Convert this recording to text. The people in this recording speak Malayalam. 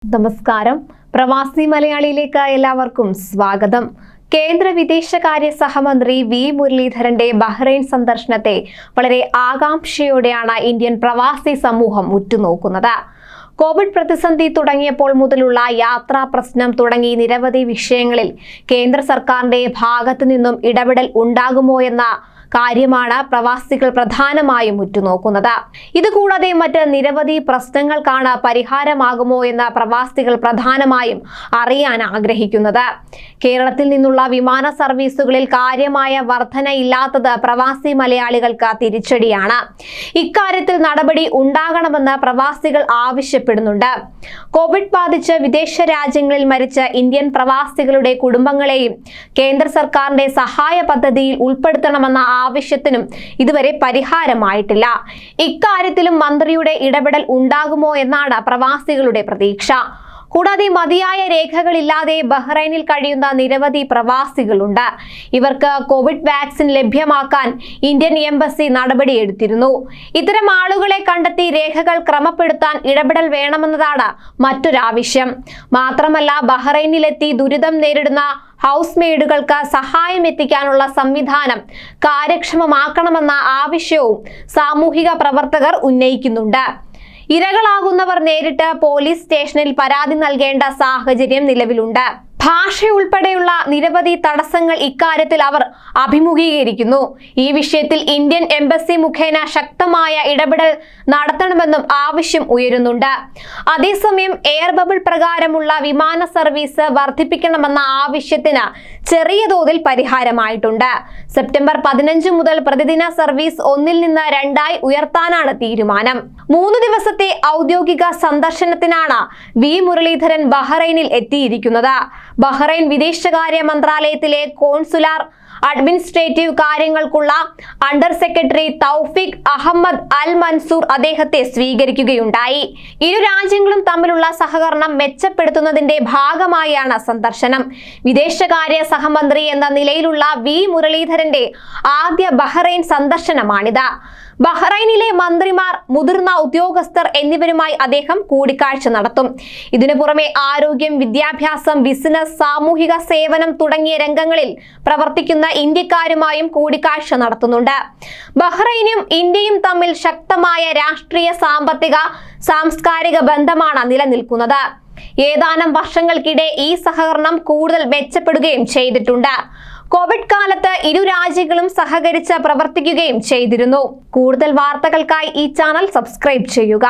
നമസ്കാരം. പ്രവാസി മലയാളിയിലേക്ക് എല്ലാവർക്കും സ്വാഗതം. കേന്ദ്ര വിദേശകാര്യ സഹമന്ത്രി വി മുരളീധരന്റെ ബഹ്റൈൻ സന്ദർശനത്തെ വളരെ ആകാംക്ഷയോടെയാണ് ഇന്ത്യൻ പ്രവാസി സമൂഹം ഉറ്റുനോക്കുന്നത്. കോവിഡ് പ്രതിസന്ധി തുടങ്ങിയപ്പോൾ മുതലുള്ള യാത്രാ പ്രശ്നം തുടങ്ങി നിരവധി വിഷയങ്ങളിൽ കേന്ദ്ര സർക്കാരിന്റെ ഭാഗത്തു നിന്നും ഇടപെടൽ ഉണ്ടാകുമോ എന്ന കാര്യമാണ് പ്രവാസികൾ പ്രധാനമായും ഉറ്റുനോക്കുന്നത്. ഇതുകൂടാതെ മറ്റ് നിരവധി പ്രശ്നങ്ങൾക്കാണ് പരിഹാരമാകുമോ എന്ന പ്രവാസികൾ പ്രധാനമായും അറിയാൻ ആഗ്രഹിക്കുന്നത്. കേരളത്തിൽ നിന്നുള്ള വിമാന സർവീസുകളിൽ കാര്യമായ വർധനയില്ലാത്തത് പ്രവാസി മലയാളികൾക്ക് തിരിച്ചടിയാണ്. ഇക്കാര്യത്തിൽ നടപടി ഉണ്ടാകണമെന്ന് പ്രവാസികൾ ആവശ്യപ്പെടുന്നുണ്ട്. കോവിഡ് ബാധിച്ച് വിദേശ രാജ്യങ്ങളിൽ മരിച്ച ഇന്ത്യൻ പ്രവാസികളുടെ കുടുംബങ്ങളെയും കേന്ദ്ര സർക്കാരിന്റെ സഹായ പദ്ധതിയിൽ ഉൾപ്പെടുത്തണമെന്ന ആവശ്യത്തിനും ഇതുവരെ പരിഹാരമായിട്ടില്ല. ഇക്കാര്യത്തിലും മന്ത്രിയുടെ ഇടപെടൽ ഉണ്ടാകുമോ എന്നാണ് പ്രവാസികളുടെ പ്രതീക്ഷ. കൂടാതെ മതിയായ രേഖകളില്ലാതെ ബഹ്റൈനിൽ കഴിയുന്ന നിരവധി പ്രവാസികളുണ്ട്. ഇവർക്ക് കോവിഡ് വാക്സിൻ ലഭ്യമാക്കാൻ ഇന്ത്യൻ എംബസി നടപടിയെടുത്തിരുന്നു. ഇത്തരം ആളുകളെ കണ്ടെത്തി രേഖകൾ ക്രമപ്പെടുത്താൻ ഇടപെടൽ വേണമെന്നതാണ് മറ്റൊരാവശ്യം. മാത്രമല്ല, ബഹ്റൈനിലെത്തി ദുരിതം നേരിടുന്ന ഹൗസ് മെയ്ഡുകൾക്ക് സഹായം എത്തിക്കാനുള്ള സംവിധാനം കാര്യക്ഷമമാക്കണമെന്ന ആവശ്യവും സാമൂഹിക പ്രവർത്തകർ ഉന്നയിക്കുന്നുണ്ട്. ഇരകളാകുന്നവർ നേരിട്ട് പോലീസ് സ്റ്റേഷനിൽ പരാതി നൽകേണ്ട സാഹചര്യം നിലവിലുണ്ട്. ഭാഷയുൾപ്പെടെയുള്ള നിരവധി തടസ്സങ്ങൾ ഇക്കാര്യത്തിൽ അവർ അഭിമുഖീകരിക്കുന്നു. ഈ വിഷയത്തിൽ ഇന്ത്യൻ എംബസി മുഖേന ശക്തമായ ഇടപെടൽ നടത്തണമെന്നും ആവശ്യം ഉയരുന്നുണ്ട്. അതേസമയം എയർ ബബിൾ പ്രകാരമുള്ള വിമാന സർവീസ് വർദ്ധിപ്പിക്കണമെന്ന ആവശ്യത്തിന് ചെറിയ തോതിൽ പരിഹാരമായിട്ടുണ്ട്. സെപ്റ്റംബർ 15 മുതൽ പ്രതിദിന സർവീസ് 1-ൽ നിന്ന് 2-ആയി ഉയർത്താനാണ് തീരുമാനം. 3 ദിവസത്തെ ഔദ്യോഗിക സന്ദർശനത്തിനാണ് വി മുരളീധരൻ ബഹ്റൈനിൽ എത്തിയിരിക്കുന്നത്. ബഹ്റൈൻ വിദേശകാര്യ മന്ത്രാലയത്തിലെ കോൺസുലാർ അഡ്മിനിസ്ട്രേറ്റീവ് കാര്യങ്ങൾക്കുള്ള അണ്ടർ സെക്രട്ടറി തൗഫീഖ് അഹമ്മദ് അൽ മൻസൂർ അദ്ദേഹത്തെ സ്വീകരിക്കുകയുണ്ടായി. ഇരു രാജ്യങ്ങളും തമ്മിലുള്ള സഹകരണം മെച്ചപ്പെടുത്തുന്നതിന്റെ ഭാഗമായാണ് സന്ദർശനം. വിദേശകാര്യ സഹമന്ത്രി എന്ന നിലയിലുള്ള വി മുരളീധരന്റെ ആദ്യ ബഹ്റൈൻ സന്ദർശനമാണിത്. ബഹ്റൈനിലെ മന്ത്രിമാർ, മുതിർന്ന ഉദ്യോഗസ്ഥർ എന്നിവരുമായി അദ്ദേഹം കൂടിക്കാഴ്ച നടത്തും. ഇതിനു പുറമെ ആരോഗ്യം, വിദ്യാഭ്യാസം, ബിസിനസ്, സാമൂഹിക സേവനം തുടങ്ങിയ രംഗങ്ങളിൽ പ്രവർത്തിക്കുന്ന ഇന്ത്യക്കാരുമായും കൂടിക്കാഴ്ച നടത്തുന്നുണ്ട്. ബഹ്റൈനും ഇന്ത്യയും തമ്മിൽ ശക്തമായ രാഷ്ട്രീയ, സാമ്പത്തിക, സാംസ്കാരിക ബന്ധമാണ് നിലനിൽക്കുന്നത്. ഏതാനും വർഷങ്ങൾക്കിടെ ഈ സഹകരണം കൂടുതൽ മെച്ചപ്പെടുകയും ചെയ്തിട്ടുണ്ട്. കോവിഡ് കാലത്ത് ഇരു രാജ്യങ്ങളും സഹകരിച്ച് പ്രവർത്തിക്കുകയും ചെയ്തിരുന്നു. കൂടുതൽ വാർത്തകൾക്കായി ഈ ചാനൽ സബ്സ്ക്രൈബ് ചെയ്യുക.